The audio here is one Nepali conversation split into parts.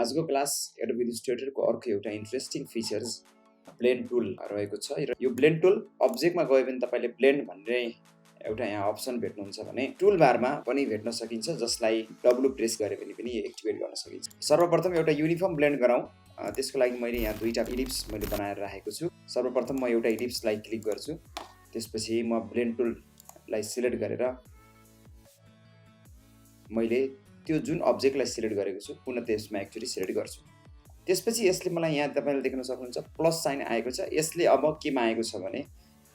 आजको क्लास Adobe Illustrator को अर्को एउटा इन्ट्रेस्टिङ फिचर्स ब्लेन्ड टुल रहेको छ र यो ब्लेन्ड टुल अब्जेक्टमा गयो भने तपाईले ब्लेन्ड भन्ने एउटा यहाँ अप्सन भेट्नुहुन्छ भने टुल बारमा पनि भेट्न सकिन्छ जसलाई डब्लु प्रेस गरे पनि एक्टिभेट गर्न सकिन्छ। सर्वप्रथम एउटा युनिफर्म ब्लेन्ड गराउँ। त्यसको लागि मैले यहाँ दुईटा इलिप्स मैले बनाएर राखेको छु। सर्वप्रथम म एउटा इलिप्सलाई क्लिक गर्छु। त्यसपछि म ब्लेन्ड टुललाई सिलेक्ट गरेर मैले त्यो जुन अब्जेक्टलाई सिलेक्ट गरेको छु पुनः त्यसमा एक्चुअली सिलेक्ट गर्छु। त्यसपछि यसले मलाई यहाँ तपाईले देख्न सक्नुहुन्छ प्लस साइन आएको छ। यसले अब के मागेको छ भने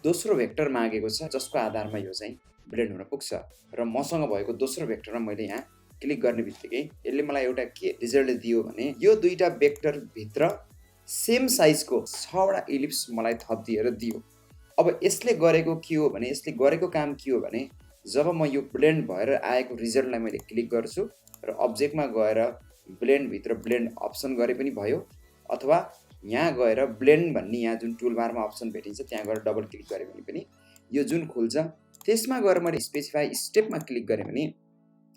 दोस्रो भेक्टर मागेको छ जसको आधारमा यो चाहिँ ब्लेन्ड हुन पुग्छ र मसँग भएको दोस्रो भेक्टरमा मैले यहाँ क्लिक गर्ने बित्तिकै यसले मलाई एउटा के रिजल्ट दियो भने यो दुईटा भेक्टर भित्र सेम साइजको 6 वटा इलिप्स मलाई थप दिएर दियो। अब यसले गरेको के हो भने यसले गरेको काम के हो भने जब म यो ब्लेन्ड भएर आएको रिजल्टलाई मैले क्लिक गर्छु र अब्जेक्टमा गएर ब्लेन्ड भित्र ब्लेन्ड अप्सन गरे पनि भयो अथवा यहाँ गएर ब्लेन्ड भन्ने यहाँ जुन टुलबारमा अप्सन भेटिन्छ त्यहाँ गएर डबल क्लिक गरे भने पनि यो जुन खुल्छ। त्यसमा गएर मैले स्पेसिफाई स्टेपमा क्लिक गरे भने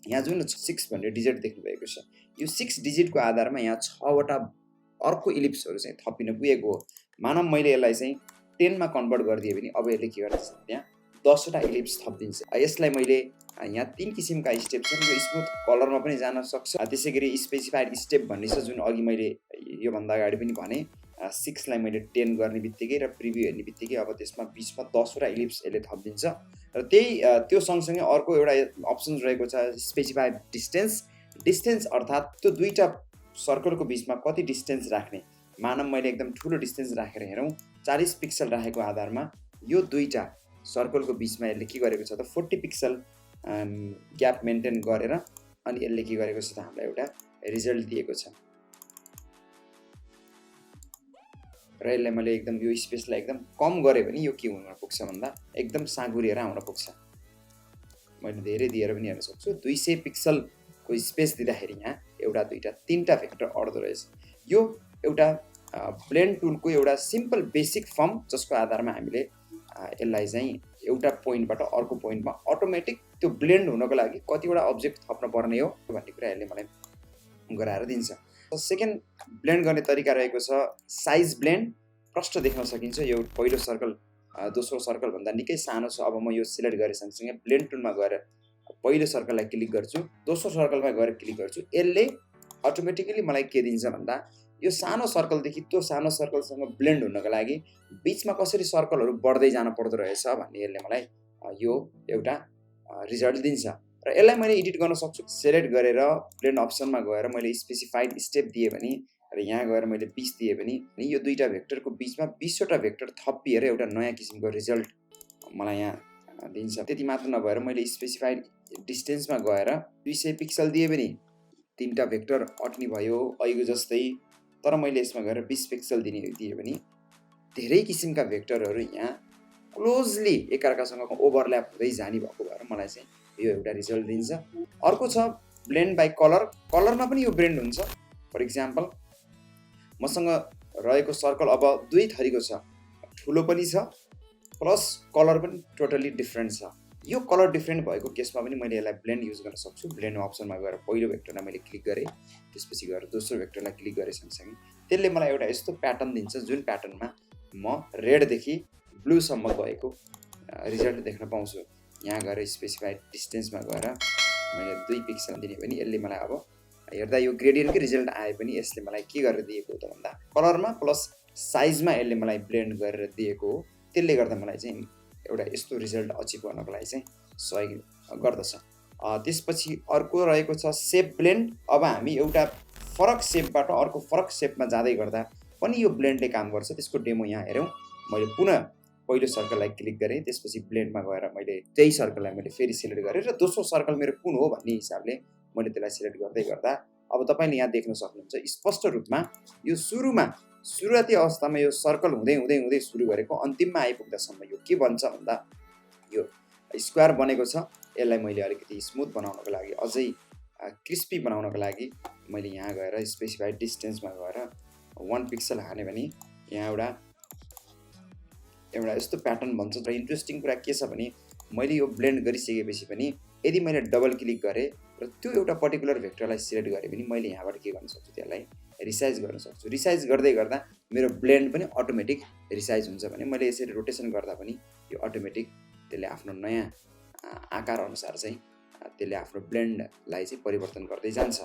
यहाँ जुन 6 भन्ने डिजिट देख्नु भएको छ यो 6 डिजिटको आधारमा यहाँ 6 वटा अर्को इलिप्सहरु चाहिँ थपिन पुगेको हो। मानव मैले यसलाई चाहिँ 10 मा कन्भर्ट गरिदिए भने अब यसले के गर्छ त्यहाँ 10 वटा इलिप्स थपिदिन्छ। यसलाई मैले यहाँ 3 किसिमका स्टेप छन्। यो स्मुथ कलरमा पनि जान सक्छ। त्यसैगरी स्पेसिफाइड स्टेप भन्ने छ जुन अघि मैले यो भन्दा अगाडि पनि भने 6 लाई मैले 10 गर्ने बित्तिकै र प्रिभ्यू हेर्ने बित्तिकै अब त्यसमा बीचमा 10 वटा इलिप्स यसले थपिदिन्छ र त्यो सँगसँगै अर्को एउटा अप्सन रहेको छ स्पेसिफाइड डिस्टेन्स अर्थात् त्यो दुईटा सर्कलको बीचमा कति डिस्टेन्स राख्ने। मानव मैले एकदम ठूलो डिस्टेन्स राखेर हेरौं 40 पिक्सल राखेको आधारमा यो दुईटा सर्कलको बीचमा यसले के गरेको छ त 40 पिक्सल ग्याप मेन्टेन गरेर अनि यसले के गरेको छ त हामीलाई एउटा रिजल्ट दिएको छ र यसले मैले एकदम यो स्पेसलाई एकदम कम गरे भने यो के हुन पुग्छ भन्दा एकदम साँगुरिएर आउन पुग्छ। मैले धेरै दिएर पनि हेर्न सक्छु 200 पिक्सलको स्पेस दिँदाखेरि यहाँ एउटा दुईटा तीनटा भेक्टर अड्दो रहेछ। यो एउटा ब्लेन्ड टुलको एउटा सिम्पल बेसिक फर्म जसको आधारमा हामीले यसलाई चाहिँ एउटा पोइन्टबाट अर्को पोइन्टमा अटोमेटिक त्यो ब्लेन्ड हुनको लागि कतिवटा अब्जेक्ट थप्न पर्ने हो भन्ने कुरा यसले मलाई गराएर दिन्छ। सेकेन्ड ब्लेन्ड गर्ने तरिका रहेको छ साइज ब्लेन्ड। प्रष्ट देख्न सकिन्छ यो पहिलो सर्कल दोस्रो सर्कल भन्दा निकै सानो छ। अब म यो सिलेक्ट गरे सँगसँगै ब्लेन्ड टुलमा गएर पहिलो सर्कललाई क्लिक गर्छु दोस्रो सर्कलमा गएर क्लिक गर्छु। यसले अटोमेटिकली मलाई के दिन्छ भन्दा यो सानो सर्कलदेखि त्यो सानो सर्कलसँग ब्लेन्ड हुनको लागि बीचमा कसरी सर्कलहरु बढ्दै जान पर्दो रहेछ भन्ने यसले मलाई यो एउटा रिजल्ट दिन्छ र यसलाई मैले एडिट गर्न सक्छु। सिलेक्ट गरेर ब्लेन्ड अप्सनमा गएर मैले स्पेसिफाइड स्टेप दिए भने र यहाँ गएर मैले 20 दिए भने यो दुईटा भेक्टरको बीचमा 20 वटा भेक्टर थपिएर एउटा नयाँ किसिमको रिजल्ट मलाई यहाँ दिन्छ। त्यति मात्र नभएर मैले स्पेसिफाइड डिस्टेन्समा गएर 200 पिक्सल दिए भने तीनटा भेक्टर अट्ने भयो अहिलेको जस्तै। तर मैले यसमा गएर 20 पिक्सल दिए भने धेरै किसिमका भेक्टरहरु यहाँ क्लोजली एकअर्कासँग ओभरल्याप हुँदै जाने भएको भएर मलाई चाहिँ यो एउटा रिजल्ट दिन्छ। अर्को छ ब्लेन्ड बाइ कलर। कलरमा पनि यो ब्लेन्ड हुन्छ। फर एक्जाम्पल मसँग रहेको सर्कल अब दुई थरीको छ, ठुलो पनि छ प्लस कलर पनि टोटली डिफरेन्ट छ। यो कलर डिफरेन्ट भएको केसमा पनि मैले यसलाई ब्लेन्ड युज गर्न सक्छु। ब्लेन्ड अप्सनमा गएर पहिलो भेक्टरलाई मैले क्लिक गरे त्यसपछि गएर दोस्रो भेक्टरलाई क्लिक गरे सँगसँगै त्यसले मलाई एउटा यस्तो प्याटर्न दिन्छ जुन प्याटर्नमा म रेड देखि ब्लू सम्म गएको रिजल्ट देख्न पाउँछु। यहाँ गएर स्पेसिफाइड डिस्टेन्समा गएर मैले 2 पिक्सल दिने भने यसले मलाई अब हेर्दा यो ग्रेडियन्टकै रिजल्ट आए पनि यसले मलाई के गरेर दिएको त भन्दा कलरमा प्लस साइजमा यसले मलाई ब्लेन्ड गरेर दिएको हो। त्यसले गर्दा मलाई चाहिँ एउटा यस्तो रिजल्ट अचिभ गर्नको लागि चाहिँ सहयोग गर्दछ। त्यसपछि अर्को रहेको छ शेप ब्लेन्ड। अब हामी एउटा फरक शेपबाट अर्को फरक शेपमा जाँदै गर्दा पनि यो ब्लेन्डले काम गर्छ। त्यसको डेमो यहाँ हेरौँ। मैले पुनः पहिलो सर्कललाई क्लिक गरे त्यसपछि ब्लेन्डमा गएर मैले त्यही सर्कललाई मैले फेरि सिलेक्ट गरे र दोस्रो सर्कल मेरो कुन हो भन्ने हिसाबले मैले त्यसलाई सिलेक्ट गर्दै गर्दा अब तपाईले यहाँ देख्न सक्नुहुन्छ स्पष्ट रूपमा यो सुरुवाती अवस्थामा यो सर्कल हुँदै हुँदै हुँदै सुरु गरेको अन्तिममा आइपुग्दासम्म यो के बन्छ भन्दा यो स्क्वायर बनेको छ। यसलाई मैले अलिकति स्मुथ बनाउनको लागि अझै क्रिस्पी बनाउनको लागि मैले यहाँ गएर स्पेसिफाइड डिस्टेन्समा गएर 1 पिक्सल हाने भने यहाँ एउटा यस्तो प्याटर्न बन्छ। र इन्ट्रेस्टिङ कुरा के छ भने मैले यो ब्लेन्ड गरिसकेपछि पनि यदि मैले डबल क्लिक गरेँ र त्यो एउटा पर्टिकुलर भेक्टरलाई सिलेक्ट गरेँ भने मैले यहाँबाट के गर्न सक्छु, त्यसलाई रिसाइज गर्न सक्छु। रिसाइज गर्दै गर्दा मेरो ब्लेन्ड पनि अटोमेटिक रिसाइज हुन्छ भने मैले यसरी रोटेसन गर्दा पनि यो अटोमेटिक त्यसले आफ्नो नयाँ आकार अनुसार चाहिँ त्यसले आफ्नो ब्लेन्डलाई चाहिँ परिवर्तन गर्दै जान्छ।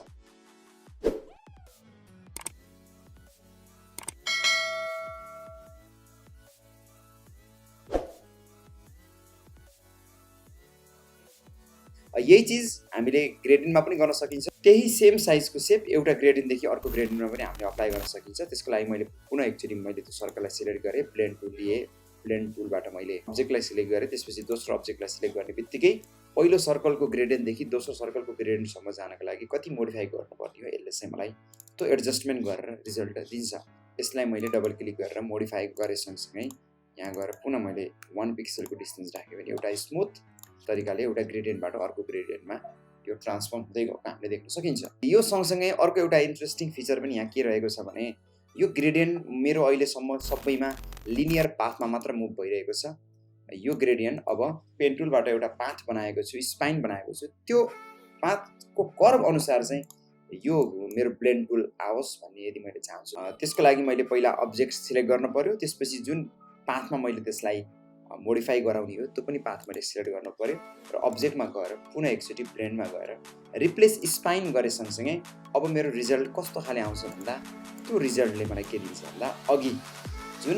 यही चिज हामीले ग्रेडियन्टमा पनि गर्न सकिन्छ। त्यही सेम साइजको सेप एउटा ग्रेडियन्टदेखि अर्को ग्रेडियन्टमा पनि हामीले अप्लाई गर्न सकिन्छ। त्यसको लागि मैले पुनः एकचोटि मैले त्यो सर्कललाई सिलेक्ट गरेँ, ब्लेन्ड टुल लिएँ, ब्लेन्ड टुलबाट मैले अब्जेक्टलाई सिलेक्ट गरेँ, त्यसपछि दोस्रो अब्जेक्टलाई सिलेक्ट गर्ने बित्तिकै पहिलो सर्कलको ग्रेडियन्टदेखि दोस्रो सर्कलको ग्रेडियन्टसम्म जानको लागि कति मोडिफाई गर्नुपर्ने हो यसले चाहिँ मलाई त्यो एडजस्टमेन्ट गरेर रिजल्ट दिन्छ। यसलाई मैले डबल क्लिक गरेर मोडिफाई गरे सँगसँगै यहाँ गएर पुनः मैले 1 पिक्सलको डिस्टेन्स राखेँ भने एउटा स्मुथ तरिकाले एउटा ग्रेडियन्टबाट अर्को ग्रेडियन्टमा यो ट्रान्सफर्म हुँदै गएको हामीले देख्न सकिन्छ। यो सँगसँगै अर्को एउटा इन्ट्रेस्टिङ फिचर पनि यहाँ के रहेको छ भने यो ग्रेडियन्ट मेरो अहिलेसम्म सबैमा लिनियर पाथमा मात्र मुभ भइरहेको छ। यो ग्रेडियन्ट अब पेन टुलबाट एउटा पाथ बनाएको छु, स्पाइन बनाएको छु, त्यो पाथको कर्भ अनुसार चाहिँ यो मेरो ब्लेन्ड टुल आओस् भन्ने यदि मैले चाहन्छु त्यसको लागि मैले पहिला अब्जेक्ट सिलेक्ट गर्न पर्यो, त्यसपछि जुन पाथमा मैले त्यसलाई मोडिफाई गराउने हो त्यो पनि पाथ मैले सिलेक्ट गर्नु पर्यो र अब्जेक्टमा गएर पुनः एकचोटि ब्लेन्डमा गएर रिप्लेस स्पाइन गरे सँगसँगै अब मेरो रिजल्ट कस्तो खाले आउँछ भन्दा त्यो रिजल्टले मलाई के दिन्छ भन्दा अघि जुन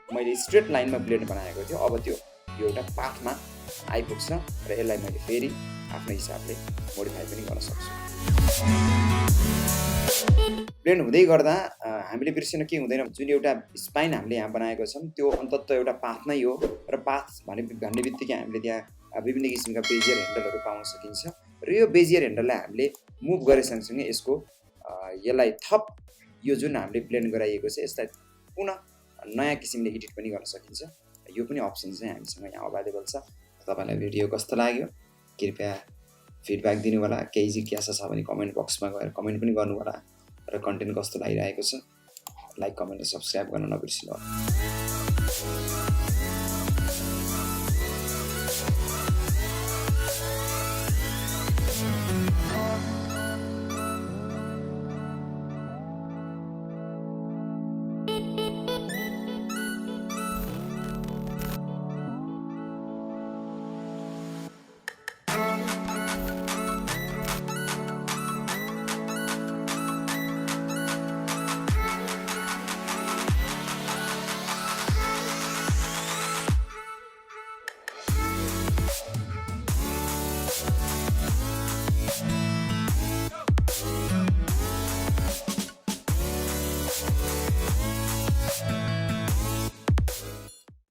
मैले स्ट्रेट लाइनमा ब्लेन्ड बनाएको थियो अब त्यो एउटा पाथमा आइपुग्छ र यसलाई मैले फेरि आफ्नो हिसाबले मोडिफाई पनि गर्न सक्छु। ब्लेन्ड हुँदै गर्दा हामीले बिर्सिनु के हुँदैन, जुन एउटा स्पाइन हामीले यहाँ बनाएको छौँ त्यो अन्ततः एउटा पाथ नै हो र पाथ भन्ने बित्तिकै हामीले त्यहाँ विभिन्न किसिमका बेजियर ह्यान्डलहरू पाउन सकिन्छ र यो बेजियर ह्यान्डललाई हामीले मुभ गरे सँगसँगै यसलाई थप यो जुन हामीले ब्लेन्ड गराइएको छ यसलाई पुनः नयाँ किसिमले एडिट पनि गर्न सकिन्छ। यो पनि अप्सन चाहिँ हामीसँग यहाँ अभाइलेबल छ। तपाईँलाई भिडियो कस्तो लाग्यो कृपया फिडब्याक दिनु होला, केही जिज्ञासा छ भने कमेन्ट बक्समा गएर कमेन्ट पनि गर्नु होला र कन्टेन्ट कस्तो लागिरहेको छ लाइक, कमेन्ट र सब्स्क्राइब गर्न नबिर्सिनु होला।